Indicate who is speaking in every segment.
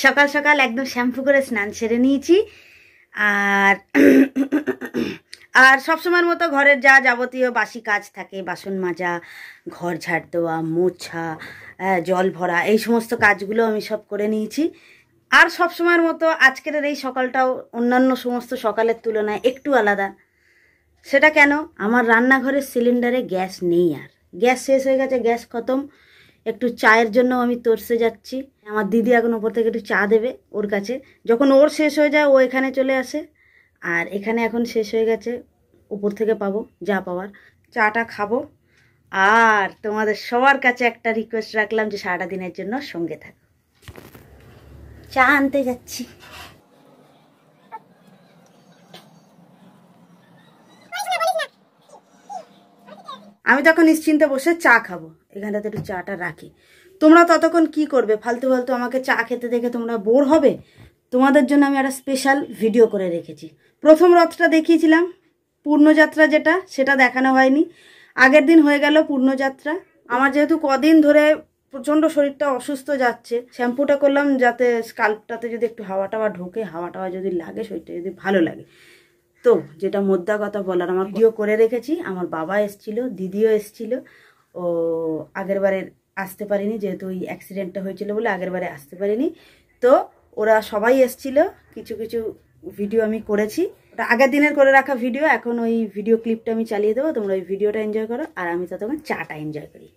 Speaker 1: সকাল সকাল একদম শ্যাম্পু করে স্নান সেরে নিয়েছি। আর আর সবসময়ের মতো ঘরের যা যাবতীয় বাসি কাজ থাকে, বাসন মাজা, ঘর ঝাড় দেওয়া, মোছা, জল ভরা, এই সমস্ত কাজগুলো আমি সব করে নিয়েছি। আর সবসময়ের মতো আজকের এই সকালটাও অন্যান্য সমস্ত সকালের তুলনায় একটু আলাদা। সেটা কেন? আমার রান্নাঘরের সিলিন্ডারে গ্যাস নেই, আর গ্যাস শেষ হয়ে গেছে, গ্যাস খতম। একটু চায়ের জন্য আমি তরসে যাচ্ছি। আমার দিদি এখন ওপর থেকে একটু চা দেবে ওর কাছে। যখন ওর শেষ হয়ে যায় ও এখানে চলে আসে, আর এখানে এখন শেষ হয়ে গেছে, উপর থেকে পাবো যা পাওয়ার। চাটা খাবো। আর তোমাদের সবার কাছে একটা রিকোয়েস্ট রাখলাম যে সারাটা দিনের জন্য সঙ্গে থাকো। চা আনতে যাচ্ছি। আমি তখন নিশ্চিন্তে বসে চা খাবো, এখানটাতে একটু চাটা রাখি। তোমরা ততক্ষণ কি করবে? ফালতু ফালতু আমাকে চা খেতে দেখে তোমরা বোর হবে। তোমাদের জন্য আমি একটা স্পেশাল ভিডিও করে রেখেছি। প্রথম রথটা দেখিয়েছিলাম, পূর্ণযাত্রা যেটা, সেটা দেখানো হয়নি। আগের দিন হয়ে গেল পূর্ণযাত্রা। আমার যেহেতু কদিন ধরে প্রচণ্ড শরীরটা অসুস্থ যাচ্ছে, শ্যাম্পুটা করলাম যাতে স্কাল্পটাতে যদি একটু হাওয়া টাওয়া ঢোকে, হাওয়া টাওয়া যদি লাগে, শরীরটা যদি ভালো লাগে। তো যেটা মোদ্দা কথা বলার, আমার ভিডিও করে রেখেছি। আমার বাবা এসছিল, দিদিও এসছিল। ও আগের বারে আসতে পারিনি, যেহেতু ওই অ্যাক্সিডেন্টটা হয়েছিল বলে আগের বারে আসতে পারিনি। তো ওরা সবাই এসছিল, কিছু কিছু ভিডিও আমি করেছি। ওটা আগের দিনের করে রাখা ভিডিও। এখন ওই ভিডিও ক্লিপটা আমি চালিয়ে দেবো, তোমরা ওই ভিডিওটা এনজয় করো, আর আমি ততক্ষণ চাটা এনজয় করি।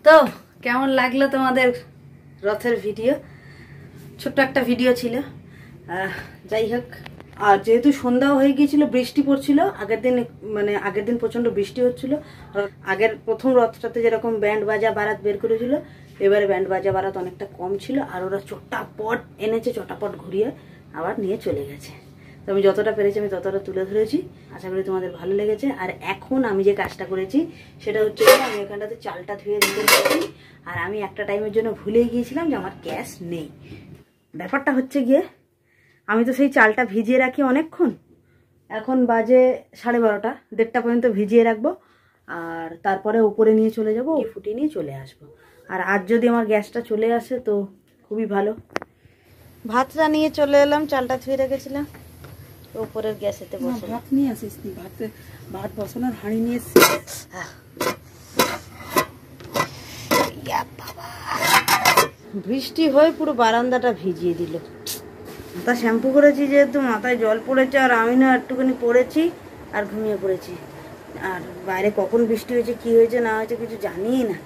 Speaker 1: তো কেমন লাগলো তোমাদের রথের ভিডিও? ছোট্ট একটা ভিডিও ছিল, যাই হোক। আর যেহেতু সন্ধ্যাও হয়ে গিয়েছিল, বৃষ্টি পড়ছিল আগের দিন, মানে আগের দিন প্রচণ্ড বৃষ্টি হচ্ছিল। আগের প্রথম রথটাতে যেরকম ব্যান্ড বাজা বারাত বের করেছিল, এবারে ব্যান্ড বাজা বারাত অনেকটা কম ছিল। আর ওরা চটাপট এনেছে, চটাপট ঘুরিয়ে আবার নিয়ে চলে গেছে। তো আমি যতটা পেরেছি আমি ততটা তুলে ধরেছি। আশা করি তোমাদের ভালো লেগেছে। আর এখন আমি যে কাজটা করেছি সেটা হচ্ছে আমি এখানটাতে চালটা ধুয়ে রেখে দিয়েছি। আর আমি একটা টাইমের জন্য ভুলেই গিয়েছিলাম যে আমার গ্যাস নেই। ব্যাপারটা হচ্ছে গিয়ে, আমি তো সেই চালটা ভিজিয়ে রাখি অনেকক্ষণ। এখন বাজে 12:30, 1:30 পর্যন্ত ভিজিয়ে রাখবো। আর তারপরে উপরে নিয়ে চলে যাবো, ফুটিয়ে নিয়ে চলে আসবো। আর আজ যদি আমার গ্যাসটা চলে আসে তো খুবই ভালো। ভাতটা নিয়ে চলে এলাম, চালটা ধুয়ে রেখেছিলাম, উপরের গ্যাসেতে বসে।
Speaker 2: ভাত নিয়ে আসিস নি? ভাত বসানোর হাঁড়ি নিয়ে এসেছিস?
Speaker 1: বৃষ্টি হয়ে পুরো বারান্দাটা ভিজিয়ে দিল। তা শ্যাম্পু করেছি যেহেতু মাথায় জল পড়েছে, আর আমি না একটুখানি পড়েছি আর ঘুমিয়ে পড়েছি। আর বাইরে কখন বৃষ্টি হয়েছে, কি হয়েছে না হয়েছে কিছু জানিই না।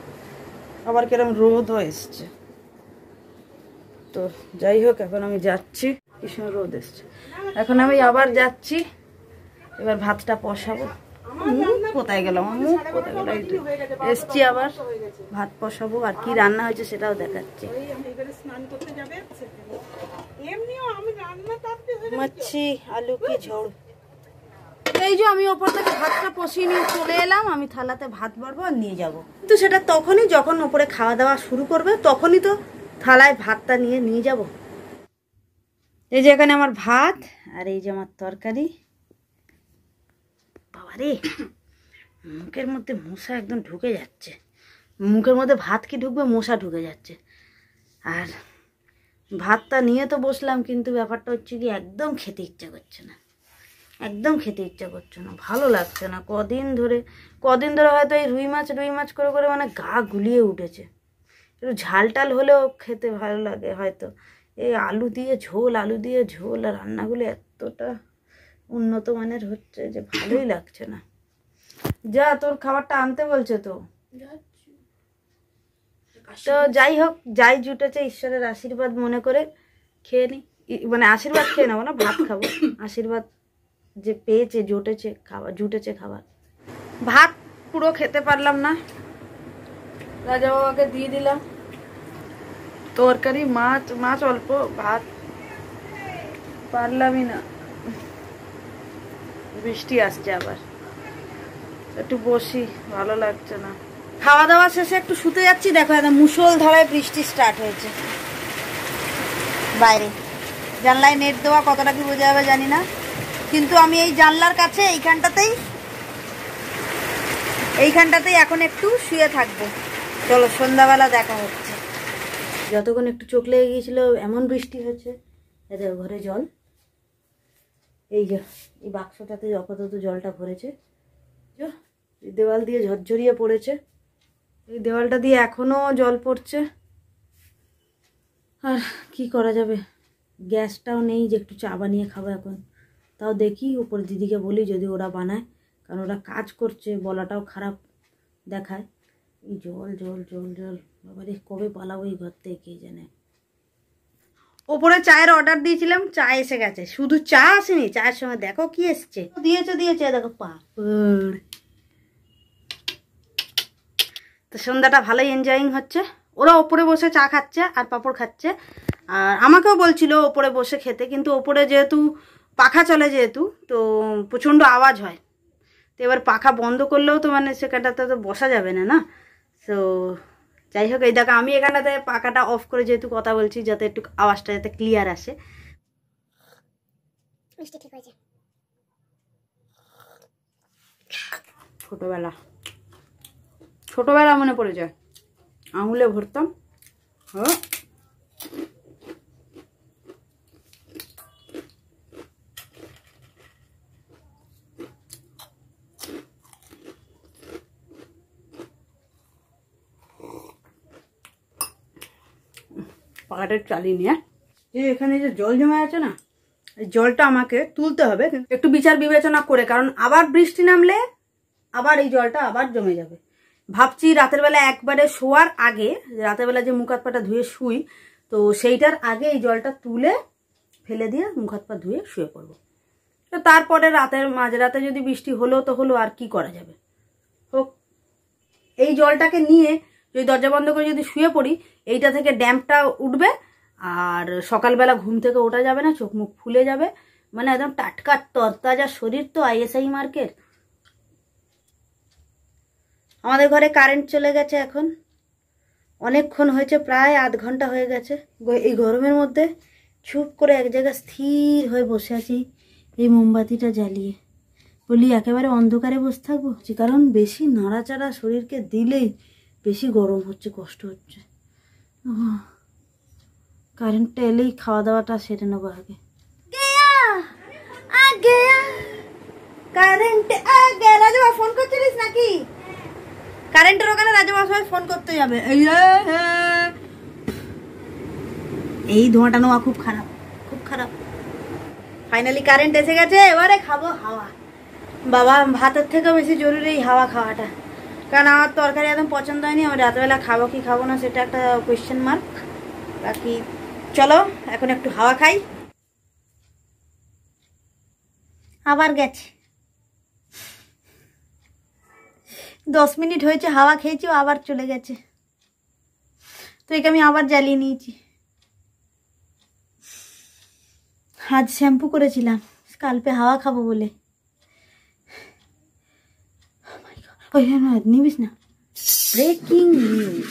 Speaker 1: আবার কিরম রোদও এসছে। তো যাই হোক, এখন আমি যাচ্ছি। কি সময় রোদ এসছে, এখন আমি আবার যাচ্ছি। এবার ভাতটা বসাবো। কোথায় গেল আমার মুখ, কোথায় গেল? এসছি আবার, ভাত বসাবো। আর কি রান্না হয়েছে সেটাও দেখাচ্ছি। মাছি আলু কি ঝোল। এই যে আমি ওপর থেকে ভাতটা কষিয়ে নিয়ে চলে এলাম। আমি থালাতে ভাত বাড়বো আর নিয়ে যাব। কিন্তু সেটা তখনই যখন ওপরে খাওয়া দাওয়া শুরু করবে, তখনই তো থালায় ভাতটা নিয়ে যাব। এই যে এখানে আমার ভাত, আর এই যে আমার তরকারি। বাবারে মুখের মধ্যে মশা একদম ঢুকে যাচ্ছে, মুখের মধ্যে ভাত কি ঢুকবে, মশা ঢুকে যাচ্ছে। আর ভাতটা নিয়ে তো বসলাম, কিন্তু ব্যাপারটা হচ্ছে কি একদম খেতে ইচ্ছা করছে না, একদম খেতে ইচ্ছা করছে না, ভালো লাগছে না। কদিন ধরে হয়তো এই রুই মাছ করে করে মানে গা গুলিয়ে উঠেছে। একটু ঝাল টাল হলেও খেতে ভালো লাগে হয়তো। এই আলু দিয়ে ঝোল আর রান্নাগুলো এতটা উন্নত মানের হচ্ছে যে ভালোই লাগছে না। যা, তোর খাবারটা আনতে বলছে তো। তো যাই হোক, যাই জুটেছে ঈশ্বরের আশীর্বাদ মনে করে খেয়ে নি, মানে আশীর্বাদ খেয়ে নেবো না, ভাত খাবো। আশীর্বাদ যে পেয়েছে, জুটেছে খাবার। ভাত পুরো খেতে পারলাম না, রাজা বাবাকে দিয়ে দিলাম। তরকারি মাছ অল্প, ভাত পারলামই না। বৃষ্টি আসছে আবার, একটু বসি, ভালো লাগছে না। খাওয়া দাওয়া শেষে একটু শুতে যাচ্ছি, দেখো একদম মুষলধারায় বৃষ্টি স্টার্ট হয়েছে বাইরে। জানলায় নেট দেওয়া, কতটা কি বোঝা যাবে জানি না, কিন্তু আমি এই জানলার কাছে এইখানটাতেই এখন একটু শুয়ে থাকবো। চলো, সন্ধ্যাবেলা দেখা হচ্ছে। যতক্ষণ একটু চোখ লেগে গিয়েছিল, এমন বৃষ্টি হয়েছে। এদের ঘরে জল, এই যে এই বাক্সটাতে আপাতত জলটা ভরেছে, এই দেওয়াল দিয়ে ঝরঝরিয়ে পড়েছে, এই দেওয়ালটা দিয়ে এখনো জল পড়ছে। আর কি করা যাবে, গ্যাসটাও নেই যে একটু চা বানিয়ে খাবো এখন। তাও দেখি উপর দিদিকে বলি যদি ওরা বানায়, কারণ ওরা কাজ করছে, বলাটাও খারাপ দেখায়। এই জল জল জল জল, বাবারে কবে পালাবো এই ঘর থেকে কে জানে। ওপরে চায়ের অর্ডার দিয়েছিলাম, চা এসে গেছে। শুধু চা আসেনি, চায়ের সঙ্গে দেখো কি এসছে, দিয়েছে দেখো পাপড়। তো সন্ধ্যাটা ভালোই এনজয়িং হচ্ছে। ওরা ওপরে বসে চা খাচ্ছে আর পাঁপড় খাচ্ছে, আর আমাকেও বলছিল ওপরে বসে খেতে, কিন্তু ওপরে যেহেতু পাখা চলে, যেহেতু তো প্রচণ্ড আওয়াজ হয়। তো এবার পাখা বন্ধ করলেও তো মানে সেখানটাতে তো বসা যাবে না, না। তো যাই হোক, এই দেখো আমি এখানটাতে পাখাটা অফ করে যেহেতু কথা বলছি, যাতে একটু আওয়াজটা যাতে ক্লিয়ার আসে। ছোটবেলা মনে পড়ে যায়, আঙুলে ভরতাম। হ্যাঁ, পাখাটা চালিয়ে নিয়ে এখানে যে জল জমে আছে না, এই জলটা আমাকে তুলতে হবে একটু বিচার বিবেচনা করে, কারণ আবার বৃষ্টি নামলে আবার এই জলটা আবার জমে যাবে। ভাবছি রাতের বেলা একবারে শোয়ার আগে, রাতের বেলা যে মুখ হাত পাটা ধুয়ে শুই, তো সেইটার আগে এই জলটা তুলে ফেলে দিয়ে মুখ হাত পা ধুয়ে শুয়ে পড়বো। তো তারপরে মাঝরাতে যদি বৃষ্টি হলো তো হলো, আর কি করা যাবে, হোক। এই জলটাকে নিয়ে যদি দরজা বন্ধ করে যদি শুয়ে পড়ি, এইটা থেকে ড্যাম্পটা উঠবে, আর সকালবেলা ঘুম থেকে ওঠা যাবে না, চোখ মুখ ফুলে যাবে, মানে একদম টাটকা তরতাজা শরীর। তো ISI মার্কের। আমাদের ঘরে কারেন্ট চলে গেছে এখন, অনেকক্ষণ হয়েছে, প্রায় আধ ঘন্টা হয়ে গেছে। এই গরমের মধ্যে চুপ করে এক জায়গায় স্থির হয়ে বসে আছি, এই মোমবাতিটা জ্বালিয়ে। বলি একেবারে অন্ধকারে বসে থাকবো, কারণ বেশি নাড়াচাড়া শরীরকে দিলেই বেশি গরম হচ্ছে, কষ্ট হচ্ছে। কারেন্টটা এলেই খাওয়া দাওয়াটা সেরে নেবো আগে। রাজা ফোন করছিলিস নাকি? কারেন্টের ওখানে রাজা সবাই ফোন করতে যাবে। এই ধোঁয়াটা নেওয়া খুব খারাপ, খুব খারাপ। ফাইনালি কারেন্ট এসে গেছে, এবারে খাবো হাওয়া। বাবা, ভাতের থেকেও বেশি জরুরি হাওয়া খাওয়াটা, কারণ আমার তরকারি একদম পছন্দ হয়নি। আমি রাতবেলা খাবো কি খাবো না সেটা একটা কোয়েশ্চেন মার্ক। বাকি চলো এখন একটু হাওয়া খাই। আবার গেছে, 10 মিনিট হয়েছে হাওয়া খেয়েছি, আবার চলে গেছে। তো একে আমি আবার জ্বালিয়ে নিয়েছি। আজ শ্যাম্পু করেছিলাম স্কাল্পে হাওয়া খাবো বলে। নিবিস না, ব্রেকিং নিউজ।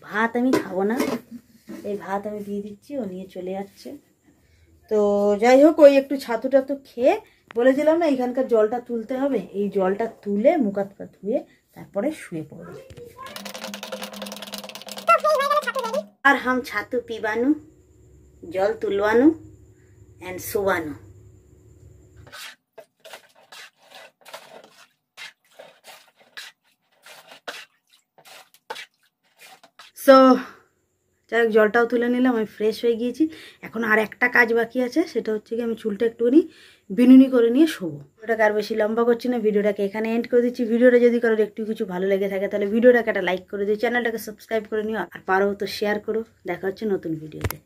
Speaker 1: ভাত আমি খাবো না, এই ভাত আমি দিয়ে দিচ্ছি, ও নিয়ে চলে যাচ্ছে। তো যাই হোক, ওই একটু ছাতু টাতু খেয়ে বলেছিলাম না এখানকার জলটা তুলতে হবে, এই জলটা তুলে মুখ হাত পা ধুয়ে তারপরে শুয়ে পড়বে। আর হাম ছাতু পিবানু, জল তুলবানু এন্ড শুবানু। সো যাই হোক, জলটাও তুলে নিলাম, আমি ফ্রেশ হয়ে গিয়েছি। এখন আর একটা কাজ বাকি আছে, সেটা হচ্ছে কি আমি চুলটা একটুখানি বিনুনি করে নিয়ে শোবো। ভিডিওটাকে আর বেশি লম্বা করছি না, ভিডিওটাকে এখানে এন্ড করে দিচ্ছি। ভিডিওটা যদি কারোর একটু কিছু ভালো লেগে থাকে তাহলে ভিডিওটাকে একটা লাইক করে দিও, চ্যানেলটাকে সাবস্ক্রাইব করে নিও, আর পারো তো শেয়ার করো। দেখা হচ্ছে নতুন ভিডিওতে।